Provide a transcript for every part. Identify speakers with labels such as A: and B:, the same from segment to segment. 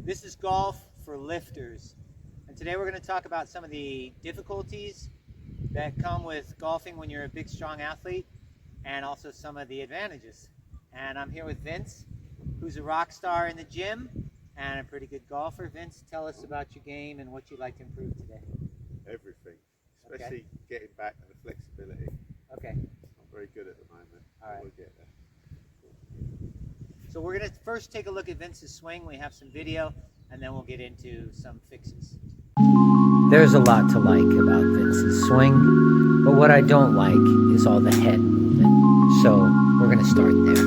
A: This is golf for lifters. And today we're going to talk about some of the difficulties that come with golfing when you're a big, strong athlete, and also some of the advantages. And I'm here with Vince, who's a rock star in the gym and a pretty good golfer. Vince, tell us about your game and what you'd like to improve today.
B: Everything, especially getting back and the flexibility.
A: Okay.
B: Not very good at the moment.
A: All right.
B: We'll get there.
A: So we're going to first take a look at Vince's swing. We have some video, and then we'll get into some fixes.
C: There's a lot to like about Vince's swing, but what I don't like is all the head movement. So we're going to start there.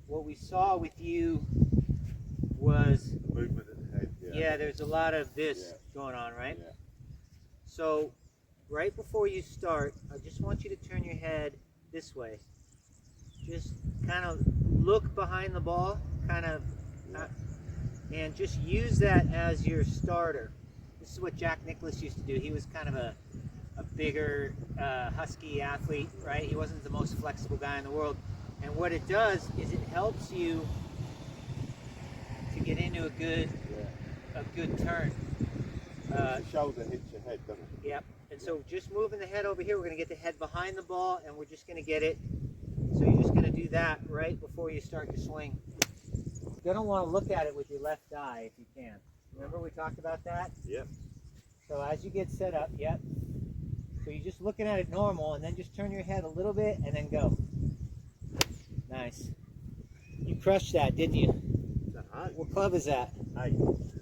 A: What we saw with you was
B: The movement of the head.
A: yeah, there's a lot of this going on, right?
B: Yeah.
A: So right before you start, I just want you to turn your head this way. Just kind of look behind the ball, and just use that as your starter. This is what Jack Nicklaus used to do. He was kind of a bigger, husky athlete, right? He wasn't the most flexible guy in the world. And what it does is it helps you to get into a good turn.
B: The shoulder hits your head, doesn't it?
A: Yep. And so just moving the head over here, we're going to get the head behind the ball, and we're just going to get it. So you're just going to do that right before you start your swing. You're going to want to look at it with your left eye if you can. Remember we talked about that?
B: Yep.
A: So as you get set up, yep. So you're just looking at it normal, and then just turn your head a little bit and then go. Nice. You crushed that, didn't you? What club is that?
B: 8.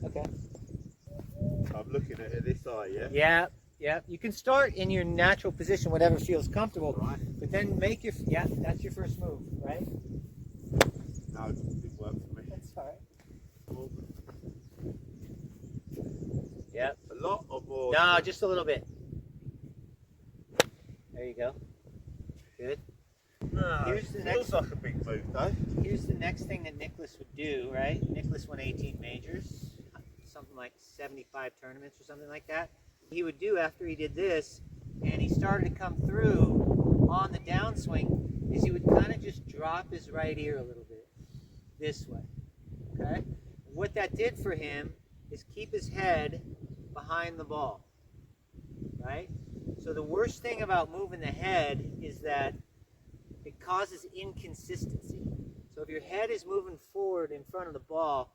A: Okay.
B: I'm looking at it this eye, yeah?
A: Yeah, yeah. You can start in your natural position, whatever feels comfortable.
B: Right.
A: But then make your, that's your first move, right?
B: No, it didn't work for me.
A: That's all right. Yep.
B: A lot or more?
A: No, just a little bit. There you go. Good.
B: No,
A: Here's the
B: feels
A: next-
B: like a big move though.
A: Here's the next thing that Nicklaus would do, right? Nicklaus won 18 majors, something like 75 tournaments or something like that. He would do after he did this, and he started to come through on the downswing, is he would kind of just drop his right ear a little bit this way, okay? What that did for him is keep his head behind the ball, right? So the worst thing about moving the head is that it causes inconsistency. So if your head is moving forward in front of the ball,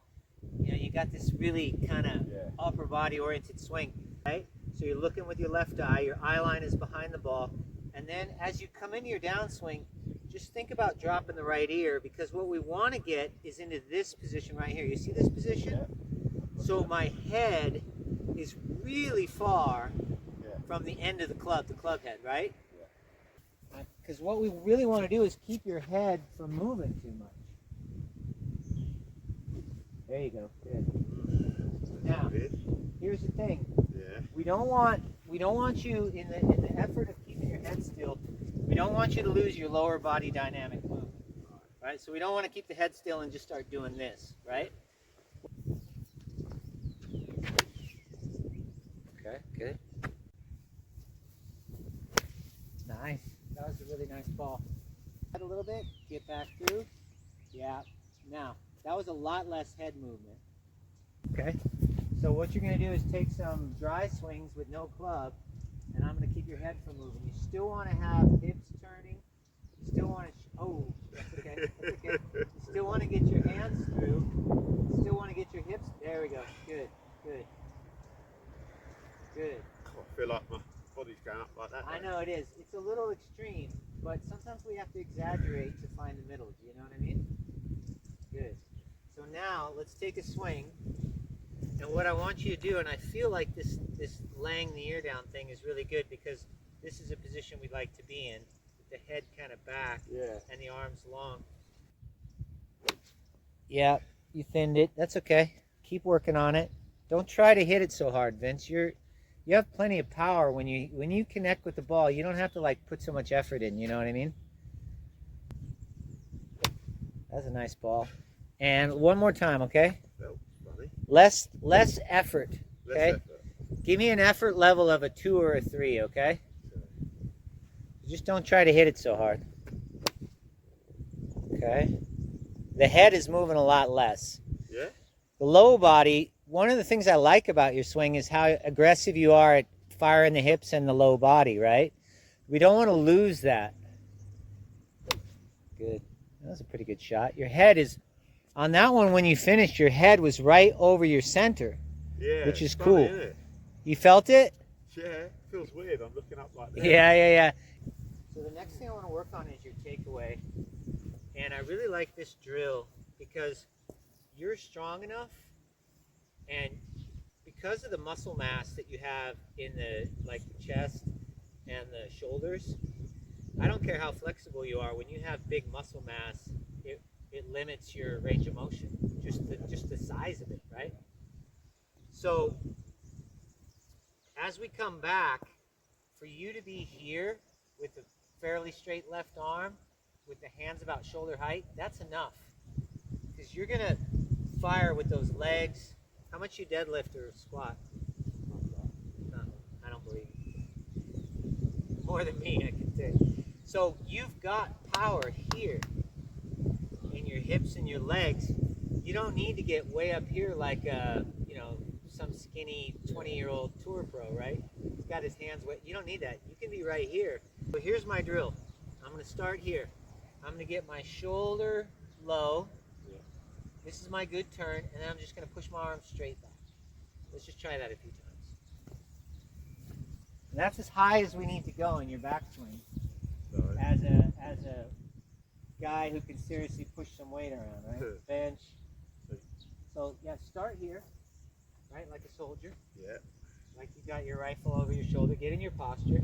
A: you know, you got this really kind of upper body oriented swing, right? So you're looking with your left eye, your eye line is behind the ball, and then as you come into your downswing, just think about dropping the right ear, because what we want to get is into this position right here. You see this position? So my head is really far from the end of the club head, right? Because what we really want to do is keep your head from moving too much. There you go. Good. Now, here's the thing.
B: Yeah.
A: We don't want you in the effort of keeping your head still. We don't want you to lose your lower body dynamic movement, right? So we don't want to keep the head still and just start doing this, right? Okay, good. Nice. That was a really nice ball. Head a little bit, get back through. Yeah. Now, that was a lot less head movement. Okay. So what you're going to do is take some dry swings with no club, and I'm going to keep your head from moving. You still want to have hips turning. You still want to, that's okay. That's okay. You still want to get your hands through. You still want to get your hips. There we go. Good. Good. Good.
B: I feel like my body's going up like that.
A: I know it is. It's a little extreme, but sometimes we have to exaggerate to find the middle. Do you know what I mean? Good. So now let's take a swing. And what I want you to do, and I feel like this laying the ear down thing is really good, because this is a position we'd like to be in, with the head kind of back and the arms long. Yeah, you thinned it. That's okay. Keep working on it. Don't try to hit it so hard, Vince. You have plenty of power when you connect with the ball. You don't have to like put so much effort in, you know what I mean? That's a nice ball. And one more time, okay? Less effort, okay? Give me an effort level of a 2 or a 3, okay? Just don't try to hit it so hard. Okay?
C: The head is moving a lot less.
B: Yeah?
C: The low body, one of the things I like about your swing is how aggressive you are at firing the hips and the low body, right? We don't want to lose that. Good. That was a pretty good shot. Your head is, on that one when you finished, your head was right over your center,
B: Yeah.
C: which is
B: funny,
C: cool.
B: Isn't it?
C: You felt it?
B: Yeah, it feels weird. I'm looking up like that.
C: Yeah.
A: So the next thing I want to work on is your takeaway. And I really like this drill because you're strong enough, and because of the muscle mass that you have in the chest and the shoulders, I don't care how flexible you are. When you have big muscle mass, it limits your range of motion, just the size of it, right? So as we come back, for you to be here with a fairly straight left arm, with the hands about shoulder height, that's enough. Because you're gonna fire with those legs. How much you deadlift or squat? No, I don't believe you. More than me, I can tell you. So you've got power here in your hips and your legs. You don't need to get way up here like some skinny 20-year-old tour pro, right? He's got his hands wet. You don't need that. You can be right here. But here's my drill. I'm going to start here. I'm going to get my shoulder low.
B: Yeah.
A: This is my good turn, and then I'm just going to push my arms straight back. Let's just try that a few times. And that's as high as we need to go in your backswing.
B: Sorry.
A: As a guy who can seriously push some weight around, right? Bench. So yeah, start here, right, like a soldier.
B: Yeah.
A: Like you got your rifle over your shoulder. Get in your posture.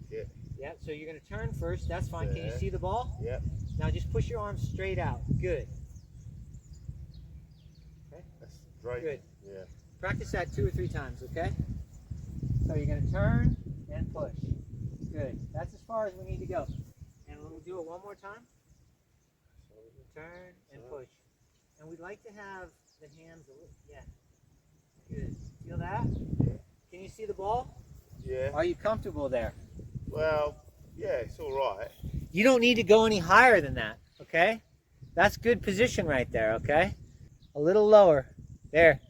B: Yeah.
A: Yeah. So you're gonna turn first. That's fine. Can you
B: Yeah.
A: see the ball?
B: Yeah.
A: Now just push your arms straight out. Good. Okay.
B: That's great.
A: Good.
B: Yeah.
A: Practice that 2 or 3 times. Okay. So you're gonna turn and push. Good. That's as far as we need to go. And we'll do it one more time. Turn and push. And we'd like to have the hands a little, yeah. Good. Feel that?
B: Yeah.
A: Can you see the ball?
B: Yeah.
A: Are you comfortable there?
B: Well, yeah, it's all right.
A: You don't need to go any higher than that, okay? That's good position right there, okay? A little lower. There.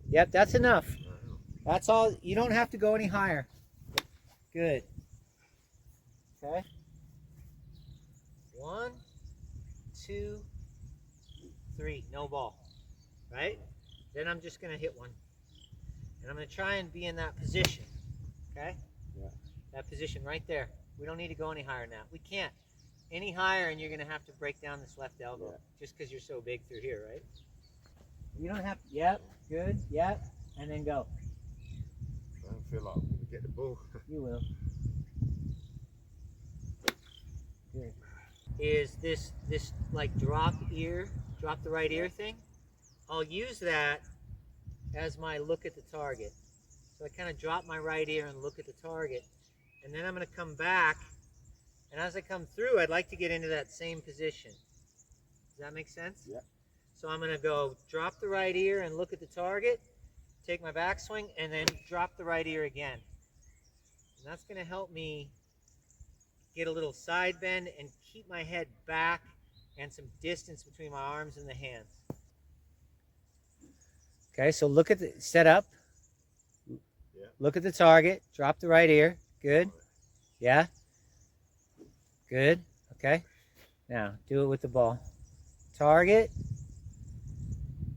A: Yep, that's enough. That's all. You don't have to go any higher. Good. Okay. 1, 2, 3. No ball. Right? Then I'm just going to hit one. And I'm going to try and be in that position. Okay?
B: Yeah.
A: That position right there. We don't need to go any higher than that. We can't. Any higher and you're going to have to break down this left elbow.
B: Yeah.
A: Just because you're so big through here, right? You don't have to. Yep. Good. Yep. And then go.
B: I don't feel like I'm going to get the ball.
A: You will. Good. Is this like drop the right ear thing? I'll use that as my look at the target. So I kind of drop my right ear and look at the target. And then I'm going to come back. And as I come through, I'd like to get into that same position. Does that make sense?
B: Yeah.
A: So I'm going to go drop the right ear and look at the target, take my backswing, and then drop the right ear again. And that's going to help me get a little side bend and keep my head back and some distance between my arms and the hands. Okay, so look at the setup.
B: Yeah.
C: Look at the target. Drop the right ear. Good. Yeah. Good. Okay. Now do it with the ball. Target.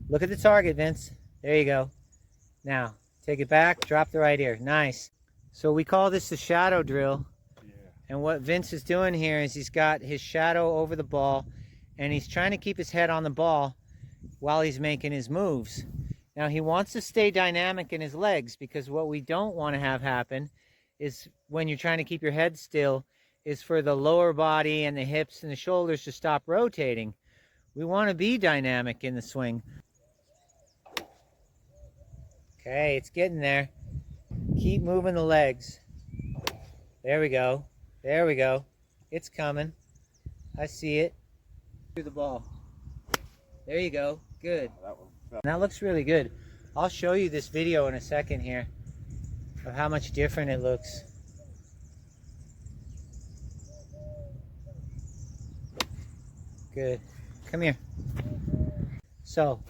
C: Look at the target, Vince. There you go. Now take it back. Drop the right ear. Nice. So we call this the shadow drill.
B: Yeah.
C: And what Vince is doing here is he's got his shadow over the ball, and he's trying to keep his head on the ball while he's making his moves. Now he wants to stay dynamic in his legs, because what we don't want to have happen is when you're trying to keep your head still is for the lower body and the hips and the shoulders to stop rotating. We want to be dynamic in the swing. Okay, it's getting there. Keep moving the legs. There we go. There we go. It's coming. I see it. Through the ball. There you go. Good.
B: That one felt
C: That looks really good. I'll show you this video in a second here of how much different it looks. Good. Come here. So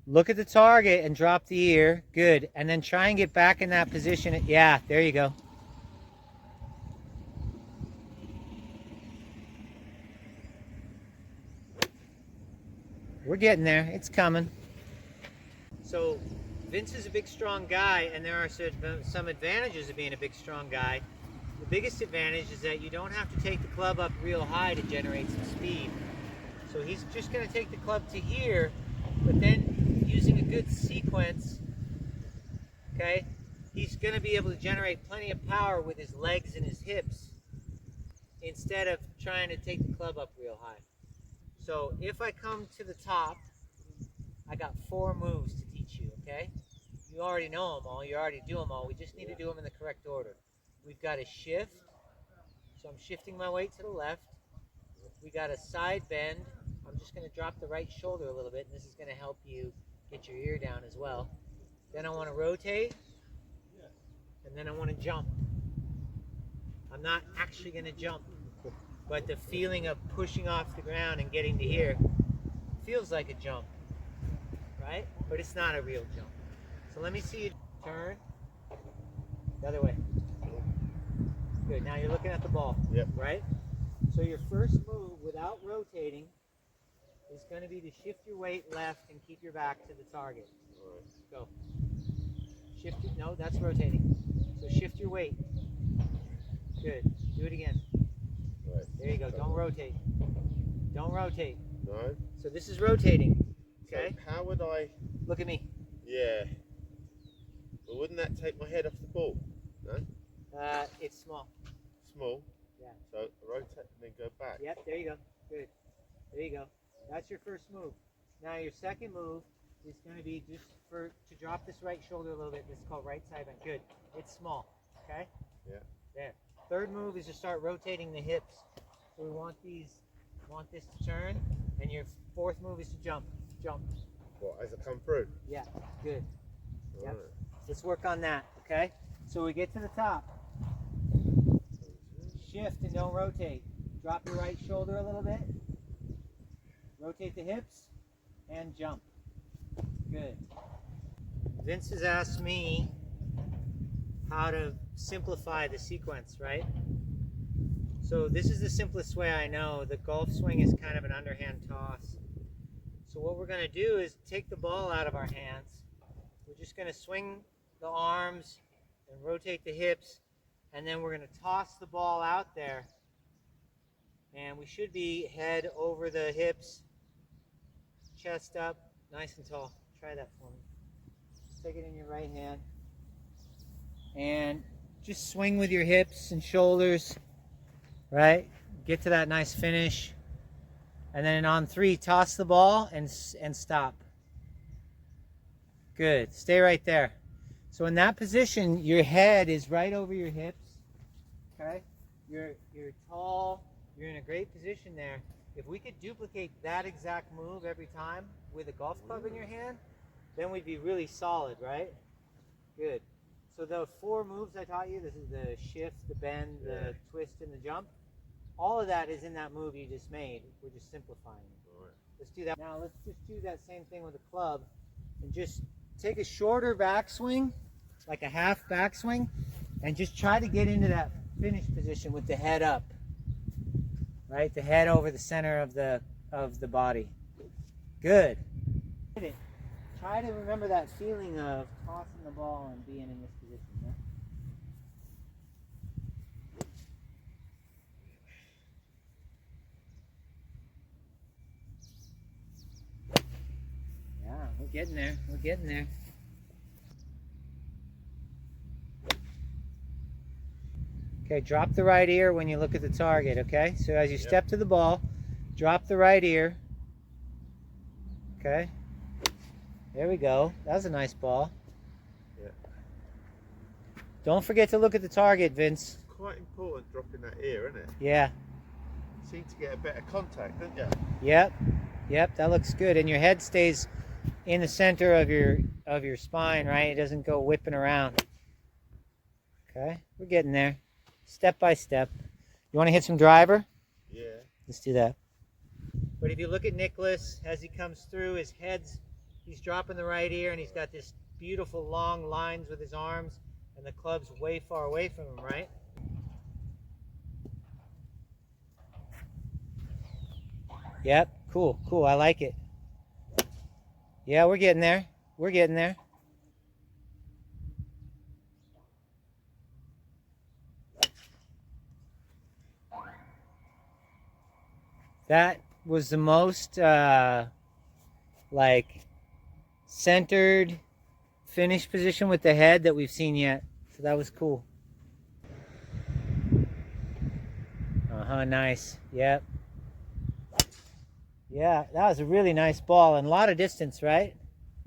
C: look at the target and drop the ear. Good. And then try and get back in that position. Yeah, there you go. We're getting there. It's coming. So Vince is a big, strong guy, and there are some advantages of being a big, strong guy. The biggest advantage is that you don't have to take the club up real high to generate some speed. So he's just going to take the club to here, but then using a good sequence, okay, he's going to be able to generate plenty of power with his legs and his hips instead of trying to take the club up real high. So if I come to the top, I got 4 moves to teach you, okay? You already know them all. You already do them all. We just need to do them in the correct order. We've got a shift. So I'm shifting my weight to the left. We got a side bend. I'm just going to drop the right shoulder a little bit, and this is going to help you get your ear down as well. Then I want to rotate, and then I want to jump. I'm not actually going to jump, but the feeling of pushing off the ground and getting to here feels like a jump, right? But it's not a real jump. So let me see you turn the other way. Good. Now you're looking at the ball, right? So your first move without rotating is going to be to shift your weight left and keep your back to the target. Go. Shift it. No, that's rotating. So shift your weight. Good. Do it again. There you go. Don't rotate. Don't rotate.
B: No.
C: So this is rotating. Okay.
B: So how would I?
C: Look at me.
B: Yeah. But wouldn't that take my head off the ball? No.
C: It's small.
B: Small.
C: Yeah.
B: So rotate and then go back.
C: Yep. There you go. Good. There you go. That's your first move. Now your second move is going to be just to drop this right shoulder a little bit. This is called right side bend. Good. It's small. Okay.
B: Yeah.
C: There. Third move is to start rotating the hips. So we want this to turn, and your fourth move is to jump. Jump.
B: What, as I come through?
C: Yeah. Good. Yep.
B: Right.
C: Let's work on that. Okay. So we get to the top. Shift and don't rotate. Drop your right shoulder a little bit. Rotate the hips and jump. Good. Vince has asked me how to simplify the sequence, right? So this is the simplest way I know. The golf swing is kind of an underhand toss. So what we're going to do is take the ball out of our hands. We're just going to swing the arms and rotate the hips, and then we're going to toss the ball out there. And we should be head over the hips, chest up, nice and tall. Try that for me. Take it in your right hand. And just swing with your hips and shoulders, right? Get to that nice finish. And then on 3, toss the ball and stop. Good. Stay right there. So in that position, your head is right over your hips. Okay? You're tall. You're in a great position there. If we could duplicate that exact move every time with a golf club in your hand, then we'd be really solid, right? Good. So the 4 moves I taught you, this is the shift, the bend, the twist, and the jump. All of that is in that move you just made. We're just simplifying it.
B: Right.
C: Let's do that. Now let's just do that same thing with the club and just take a shorter backswing, like a half backswing, and just try to get into that finish position with the head up. Right? The head over the center of the body. Good. Try to remember that feeling of tossing the ball and being in this position. Yeah, we're getting there. We're getting there. Okay, drop the right ear when you look at the target, okay? So as you step to the ball, drop the right ear. Okay. There we go. That was a nice ball.
B: Yeah.
C: Don't forget to look at the target, Vince.
B: It's quite important dropping that ear, isn't it?
C: Yeah.
B: You seem to get a better contact, don't you?
C: Yep. Yep, that looks good. And your head stays in the center of your spine, right? It doesn't go whipping around. Okay, we're getting there. Step by step. You want to hit some driver?
B: Yeah.
C: Let's do that.
A: But if you look at Nicholas, as he comes through, he's dropping the right ear, and he's got this beautiful long lines with his arms, and the club's way far away from him, right?
C: Yep, cool, cool. I like it. Yeah, we're getting there. We're getting there. That was the most like centered finish position with the head that we've seen yet. So that was cool. Nice. Yep. Yeah, that was a really nice ball and a lot of distance, right?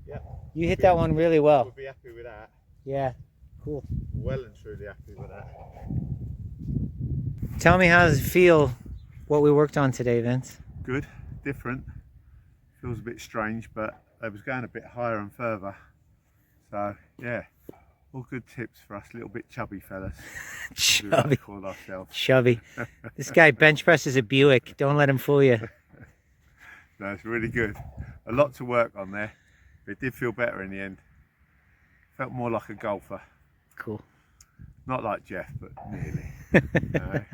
B: Yeah.
C: You hit that one really well.
B: We'll be happy with that.
C: Yeah, cool.
B: Well and truly happy with that.
C: Tell me, how does it feel, what we worked on today, Vince?
B: Good, different. Feels a bit strange, but they was going a bit higher and further. So yeah, all good tips for us little bit chubby fellas. As we like
C: Chubby.
B: to call ourselves.
C: Chubby. This guy bench presses a Buick. Don't let him fool you.
B: No, it's really good. A lot to work on there. But it did feel better in the end. Felt more like a golfer.
C: Cool.
B: Not like Jeff, but nearly. No.